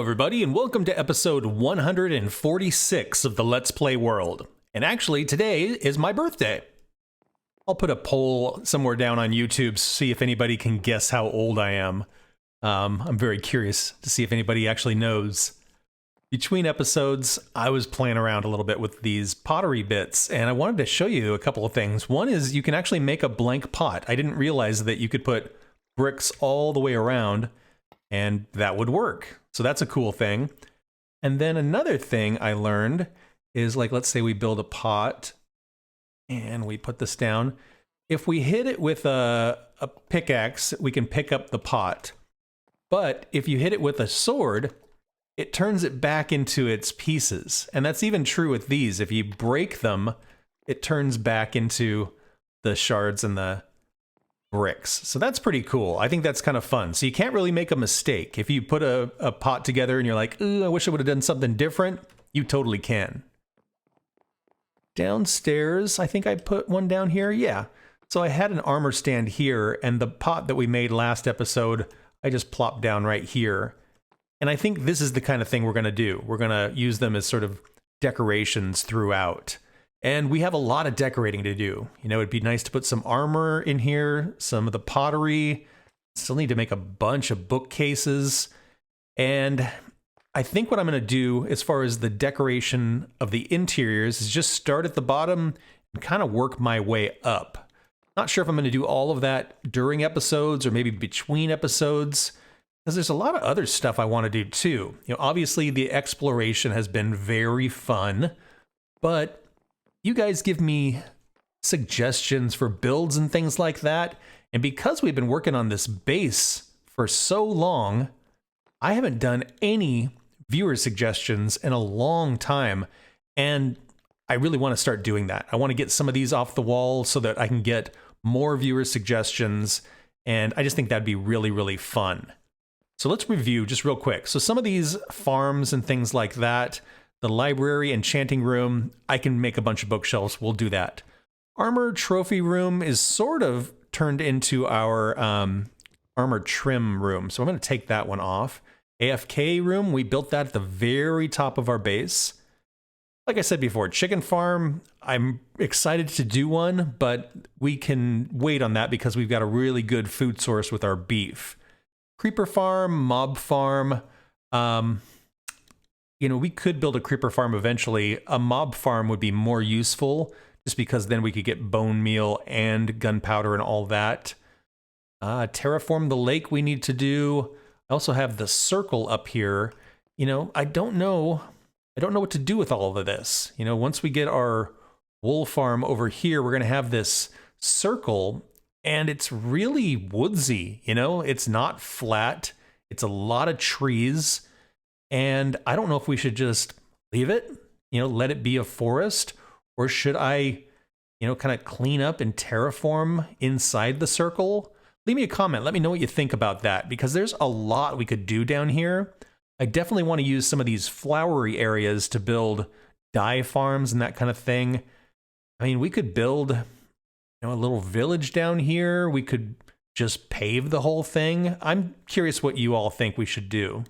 everybody, and welcome to episode 146 of the Let's Play world. And actually, today is my birthday. I'll put a poll somewhere down on YouTube to see if anybody can guess how old I am. I'm very curious to see if anybody actually knows. Between episodes, I was playing around a little bit with these pottery bits, and I wanted to show you a couple of things. One is you can actually make a blank pot. I didn't realize that you could put bricks all the way around, and that would work. So that's a cool thing. And then another thing I learned is, like, let's say we build a pot and we put this down. If we hit it with a pickaxe, we can pick up the pot. But if you hit it with a sword, it turns it back into its pieces. And that's even true with these. If you break them, it turns back into the shards and the bricks. So that's pretty cool. I think that's kind of fun. So you can't really make a mistake. If you put a pot together and you're like, ooh, I wish I would have done something different, you totally can. Downstairs, I think I put one down here. Yeah. So I had an armor stand here, and the pot that we made last episode, I just plopped down right here. And I think this is the kind of thing we're going to do. We're going to use them as sort of decorations throughout. And we have a lot of decorating to do. You know, it'd be nice to put some armor in here, some of the pottery. Still need to make a bunch of bookcases. And I think what I'm going to do as far as the decoration of the interiors is just start at the bottom and kind of work my way up. Not sure if I'm going to do all of that during episodes or maybe between episodes, because there's a lot of other stuff I want to do too. You know, obviously the exploration has been very fun, but you guys give me suggestions for builds and things like that. And because we've been working on this base for so long, I haven't done any viewer suggestions in a long time. And I really want to start doing that. I want to get some of these off the wall so that I can get more viewer suggestions. And I just think that'd be really, really fun. So let's review just real quick. So some of these farms and things like that, the library, enchanting room, I can make a bunch of bookshelves. We'll do that. Armor trophy room is sort of turned into our armor trim room. So I'm going to take that one off. AFK room, we built that at the very top of our base. Like I said before, chicken farm, I'm excited to do one, but we can wait on that because we've got a really good food source with our beef. Creeper farm, mob farm, you know, we could build a creeper farm eventually. A mob farm would be more useful just because then we could get bone meal and gunpowder and all that. Terraform the lake we need to do. I also have the circle up here. You know, I don't know what to do with all of this. You know, once we get our wool farm over here, we're going to have this circle and it's really woodsy. You know, it's not flat. It's a lot of trees. And I don't know if we should just leave it, you know, let it be a forest, or should I, you know, kind of clean up and terraform inside the circle? Leave me a comment. Let me know what you think about that, because there's a lot we could do down here. I definitely want to use some of these flowery areas to build dye farms and that kind of thing. I mean, we could build, you know, a little village down here. We could just pave the whole thing. I'm curious what you all think we should do.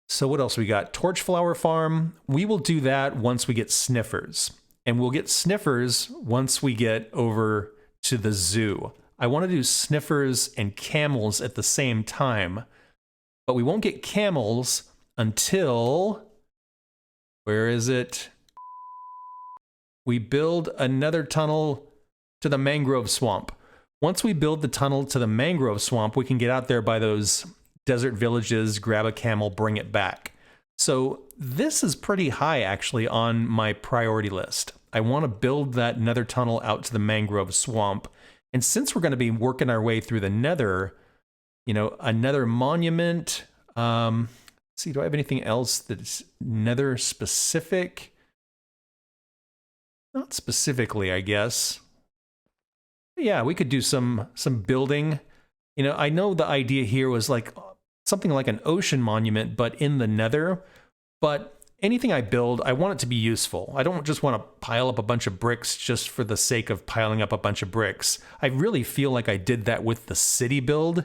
So what else we got? Torchflower farm. We will do that once we get sniffers. And we'll get sniffers once we get over to the zoo. I want to do sniffers and camels at the same time. But we won't get camels until... where is it? We build another tunnel to the mangrove swamp. Once we build the tunnel to the mangrove swamp, we can get out there by those desert villages, grab a camel, bring it back. So this is pretty high actually on my priority list. I want to build that nether tunnel out to the mangrove swamp. And since we're going to be working our way through the nether, you know, another monument. Let's see, do I have anything else that's nether specific? Not specifically, I guess. Yeah, we could do some building. You know, I know the idea here was like something like an ocean monument, but in the nether. But anything I build, I want it to be useful. I don't just want to pile up a bunch of bricks just for the sake of piling up a bunch of bricks. I really feel like I did that with the city build,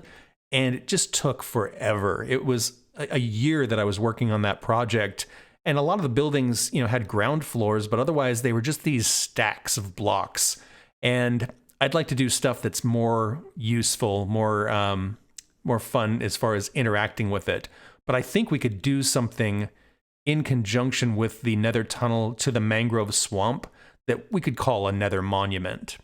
and it just took forever. It was a year that I was working on that project, and a lot of the buildings, had ground floors, but otherwise they were just these stacks of blocks. And I'd like to do stuff that's more useful, more fun as far as interacting with it. But I think we could do something in conjunction with the Nether tunnel to the mangrove swamp that we could call a Nether monument.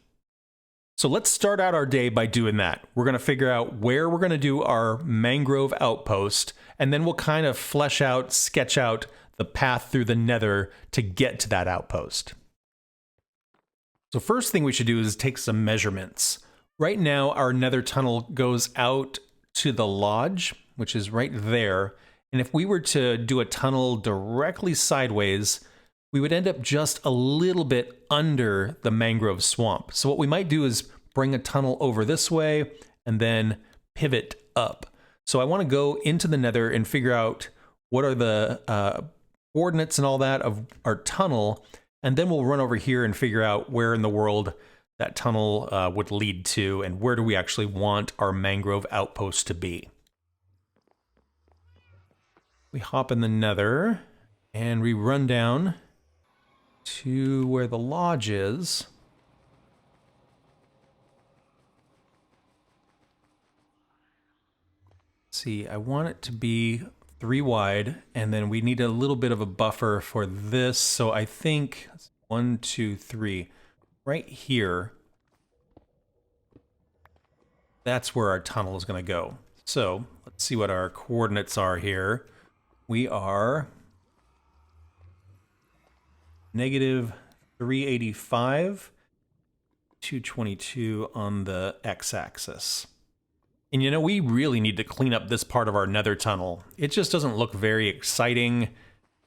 So let's start out our day by doing that. We're going to figure out where we're going to do our mangrove outpost, and then we'll kind of sketch out the path through the Nether to get to that outpost. So first thing we should do is take some measurements. Right now, our Nether tunnel goes out to the lodge, which is right there. And if we were to do a tunnel directly sideways, we would end up just a little bit under the mangrove swamp. So what we might do is bring a tunnel over this way and then pivot up. So I want to go into the Nether and figure out what are the coordinates and all that of our tunnel, and then we'll run over here and figure out where in the world that tunnel would lead to and where do we actually want our mangrove outpost to be. We hop in the Nether and we run down to where the lodge is. See, I want it to be 3 wide, and then we need a little bit of a buffer for this. So I think 1, 2, 3, right here. That's where our tunnel is going to go. So let's see what our coordinates are here. We are negative 385, 222 on the x-axis. And we really need to clean up this part of our Nether tunnel. It just doesn't look very exciting.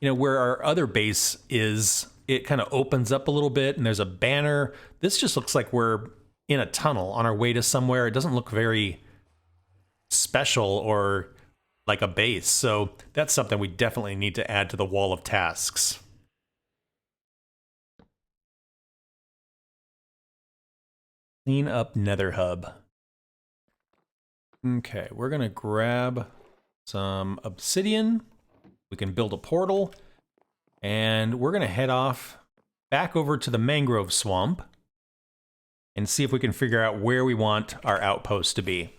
Where our other base is, it kind of opens up a little bit and there's a banner. This just looks like we're in a tunnel on our way to somewhere. It doesn't look very special or like a base. So that's something we definitely need to add to the wall of tasks. Clean up Nether hub. Okay, we're gonna grab some obsidian. We can build a portal, and we're gonna head off back over to the mangrove swamp and see if we can figure out where we want our outpost to be.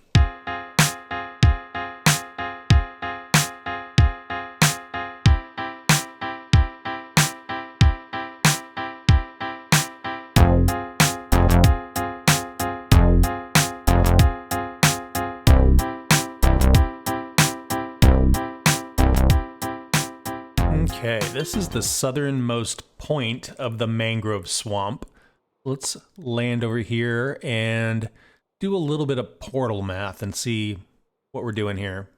Okay, this is the southernmost point of the mangrove swamp. Let's land over here and do a little bit of portal math and see what we're doing here.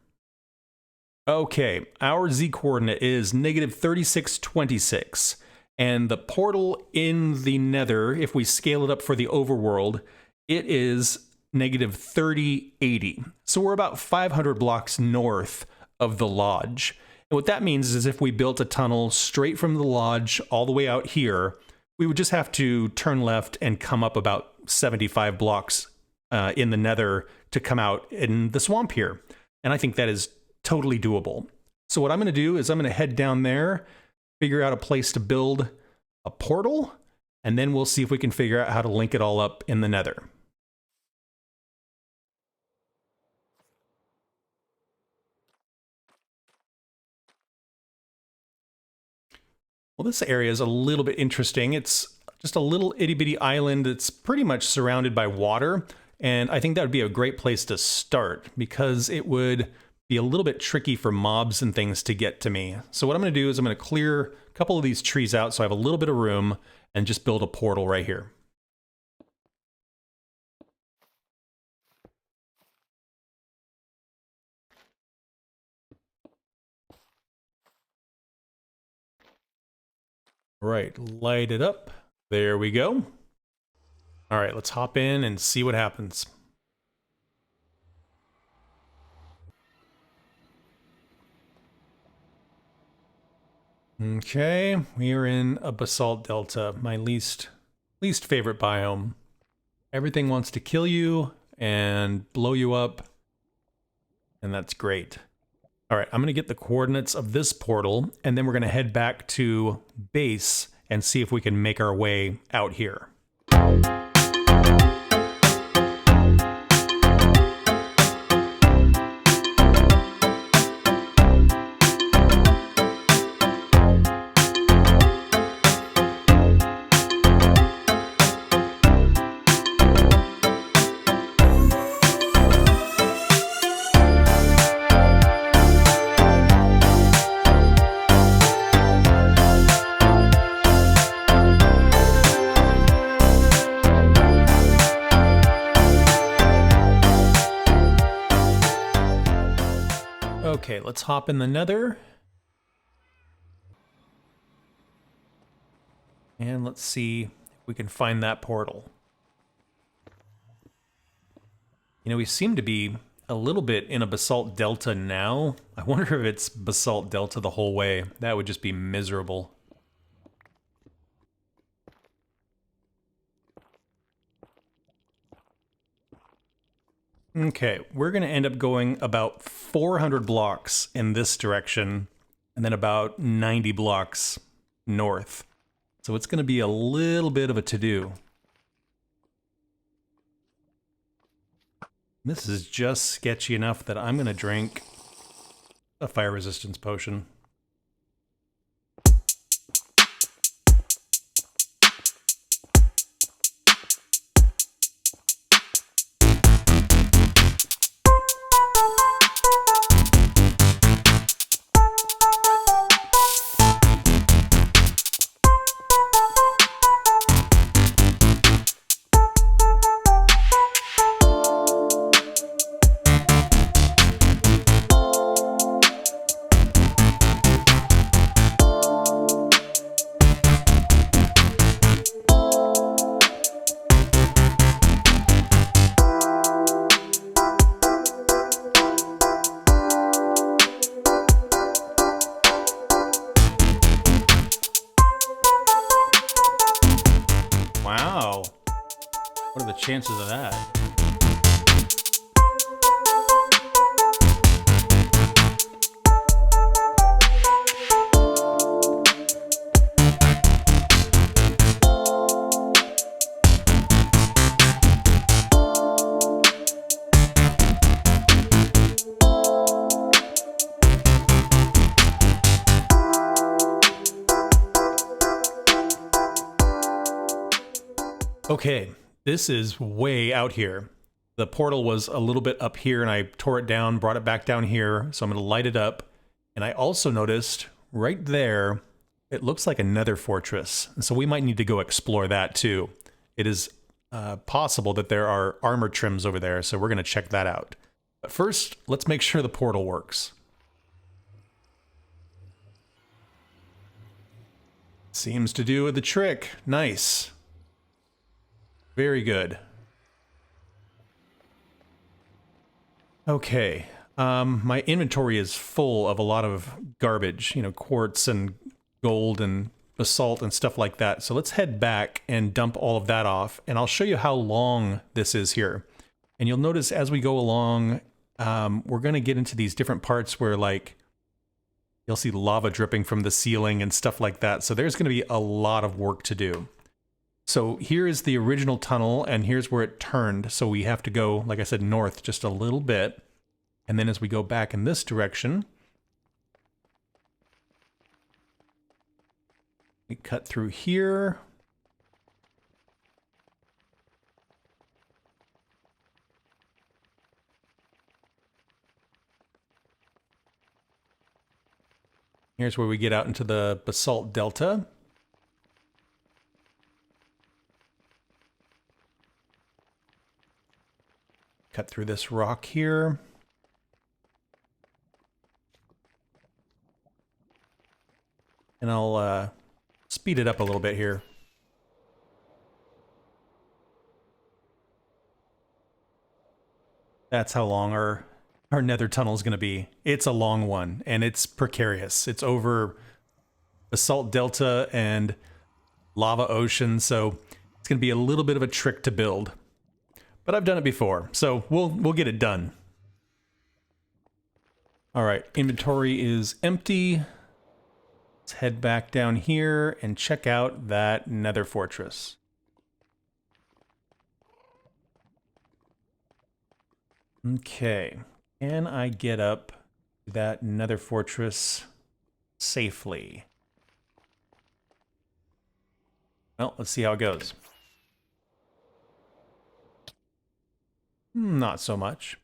Okay, our z-coordinate is negative 3626, and the portal in the Nether, if we scale it up for the overworld, it is negative 3080. So we're about 500 blocks north of the lodge. And what that means is if we built a tunnel straight from the lodge all the way out here, we would just have to turn left and come up about 75 blocks in the Nether to come out in the swamp here. And I think that is totally doable. So what I'm going to do is I'm going to head down there, figure out a place to build a portal, and then we'll see if we can figure out how to link it all up in the Nether. Well, this area is a little bit interesting. It's just a little itty-bitty island that's pretty much surrounded by water, and I think that would be a great place to start because it would be a little bit tricky for mobs and things to get to me. So what I'm going to do is I'm going to clear a couple of these trees out so I have a little bit of room and just build a portal right here. Right, light it up. There we go. All right, let's hop in and see what happens. Okay, we are in a basalt delta, my least favorite biome. Everything wants to kill you and blow you up. And that's great. All right, I'm going to get the coordinates of this portal, and then we're going to head back to base and see if we can make our way out here. Okay, let's hop in the Nether. And let's see if we can find that portal. You know, we seem to be a little bit in a basalt delta now. I wonder if it's basalt delta the whole way. That would just be miserable. Okay, we're going to end up going about 400 blocks in this direction, and then about 90 blocks north. So it's going to be a little bit of a to-do. This is just sketchy enough that I'm going to drink a fire resistance potion. Wow. What are the chances of that? Okay, this is way out here. The portal was a little bit up here and I tore it down, brought it back down here. So I'm going to light it up. And I also noticed right there, it looks like a Nether Fortress. So we might need to go explore that too. It is possible that there are armor trims over there. So we're going to check that out. But first, let's make sure the portal works. Seems to do the trick. Nice. Very good. Okay, my inventory is full of a lot of garbage, you know, quartz and gold and basalt and stuff like that. So let's head back and dump all of that off, and I'll show you how long this is here. And you'll notice as we go along, we're going to get into these different parts where, like, you'll see lava dripping from the ceiling and stuff like that. So there's going to be a lot of work to do. So here is the original tunnel, and here's where it turned. So we have to go, like I said, north just a little bit. And then as we go back in this direction, we cut through here. Here's where we get out into the basalt delta. Cut through this rock here. And I'll speed it up a little bit here. That's how long our nether tunnel is going to be. It's a long one, and it's precarious. It's over basalt delta and lava ocean, so it's going to be a little bit of a trick to build. But I've done it before, so we'll get it done. All right, inventory is empty. Let's head back down here and check out that Nether Fortress. Okay, can I get up to that Nether Fortress safely? Well, let's see how it goes. Not so much.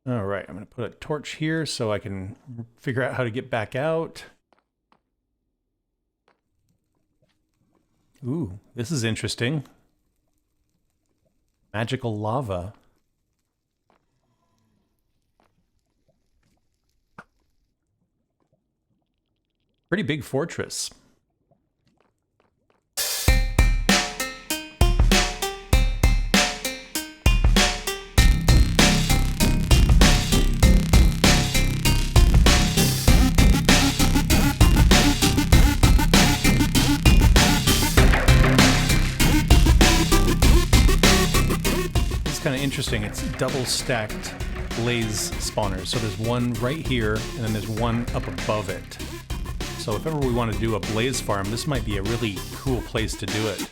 All right, I'm going to put a torch here so I can figure out how to get back out. Ooh, this is interesting. Magical lava. Pretty big fortress. Kind of interesting. It's double stacked blaze spawners. So there's one right here, and then there's one up above it. So if ever we want to do a blaze farm, this might be a really cool place to do it.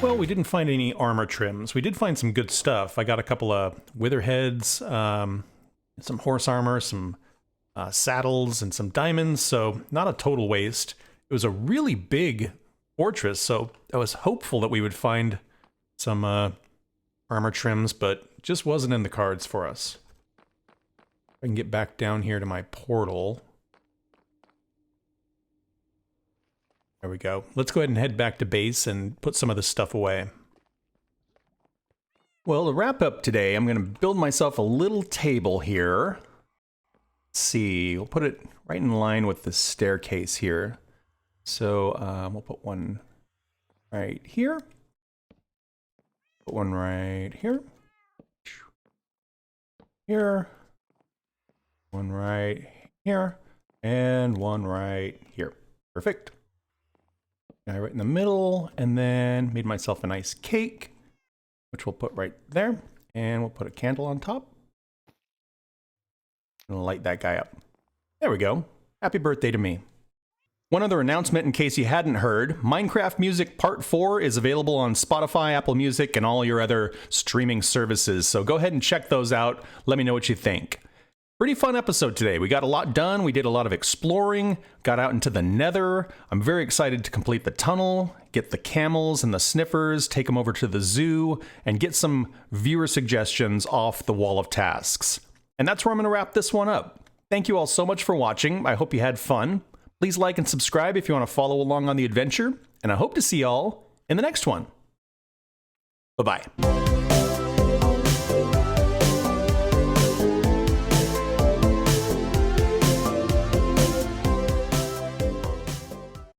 Well, we didn't find any armor trims. We did find some good stuff. I got a couple of wither heads, some horse armor, some saddles, and some diamonds, so not a total waste. It was a really big fortress, so I was hopeful that we would find some armor trims, but it just wasn't in the cards for us. I can get back down here to my portal. There we go. Let's go ahead and head back to base and put some of this stuff away. Well, to wrap up today, I'm going to build myself a little table here. Let's see, we'll put it right in line with the staircase here. So we'll put one right here. Put one right here. Here. One right here. And one right here. Perfect. guy right in the middle, and then made myself a nice cake, which we'll put right there. And we'll put a candle on top. And light that guy up. There we go. Happy birthday to me. One other announcement in case you hadn't heard, Minecraft Music Part 4 is available on Spotify, Apple Music, and all your other streaming services. So go ahead and check those out. Let me know what you think. Pretty fun episode today. We got a lot done. We did a lot of exploring, got out into the Nether. I'm very excited to complete the tunnel, get the camels and the sniffers, take them over to the zoo, and get some viewer suggestions off the wall of tasks. And that's where I'm going to wrap this one up. Thank you all so much for watching. I hope you had fun. Please like and subscribe if you want to follow along on the adventure, and I hope to see y'all in the next one. Bye-bye.